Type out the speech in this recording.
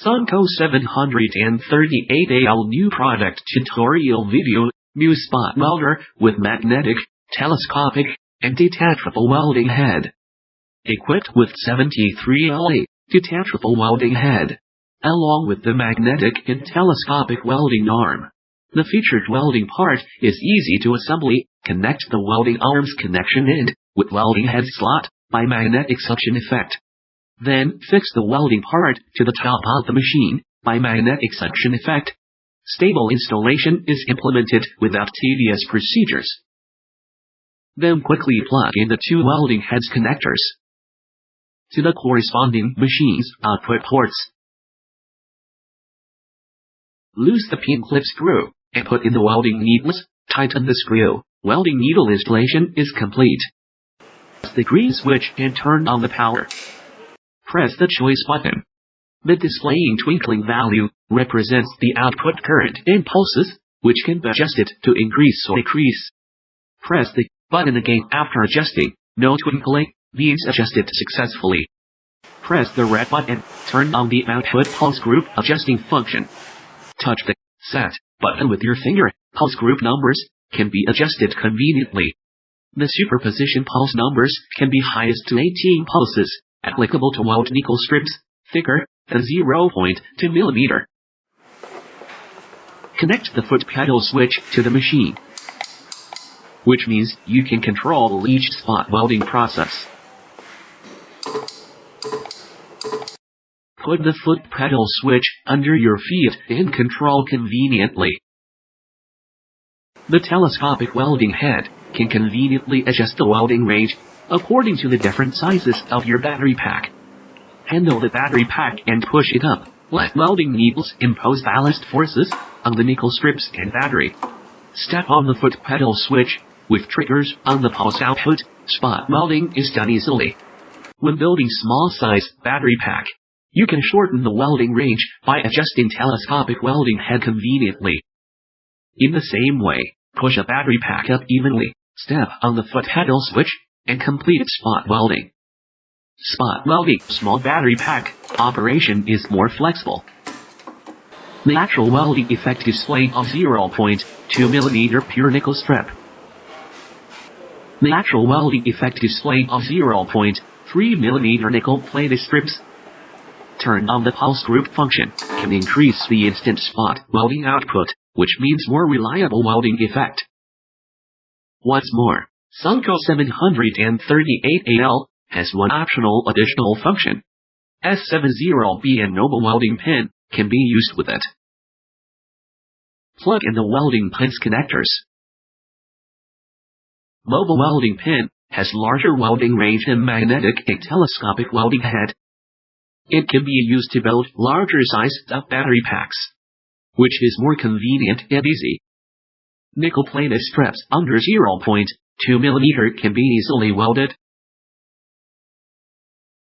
SUNKKO 738AL new product tutorial video, new spot welder with magnetic, telescopic, and detachable welding head. Equipped with 73 LA detachable welding head, along with the magnetic and telescopic welding arm. The featured welding part is easy to assembly. Connect the welding arm's connection end with welding head slot by magnetic suction effect. Then fix the welding part to the top of the machine by magnetic suction effect. Stable installation is implemented without tedious procedures. Then quickly plug in the two welding heads connectors to the corresponding machine's output ports. Loose the pin clip screw and put in the welding needles. Tighten the screw. Welding needle installation is complete. Press the green switch and turn on the power. Press the choice button. The displaying twinkling value represents the output current and pulses, which can be adjusted to increase or decrease. Press the button again after adjusting. No twinkling means adjusted successfully. Press the red button. Turn on the output pulse group adjusting function. Touch the set button with your finger. Pulse group numbers can be adjusted conveniently. The superposition pulse numbers can be highest to 18 pulses, applicable to weld nickel strips thicker than 0.2 mm. Connect the foot pedal switch to the machine, which means you can control each spot welding process. Put the foot pedal switch under your feet and control conveniently. The telescopic welding head can conveniently adjust the welding range according to the different sizes of your battery pack. Handle the battery pack and push it up. Let welding needles impose ballast forces on the nickel strips and battery. Step on the foot pedal switch with triggers on the pulse output. Spot welding is done easily. When building small size battery pack, you can shorten the welding range by adjusting telescopic welding head conveniently. In the same way, push a battery pack up evenly, step on the foot pedal switch, and complete spot welding. Spot welding small battery pack operation is more flexible. The actual welding effect display on 0.2 mm pure nickel strip. The actual welding effect display on 0.3 mm nickel plated strips. Turn on the pulse group function can increase the instant spot welding output, which means more reliable welding effect. What's more, SUNKKO 738AL has one optional additional function. S70B and Noble welding pin can be used with it. Plug in the welding pins connectors. Mobile welding pin has larger welding range than magnetic and telescopic welding head. It can be used to build larger sized battery packs, which is more convenient and easy. Nickel plated strips under 0.2 mm can be easily welded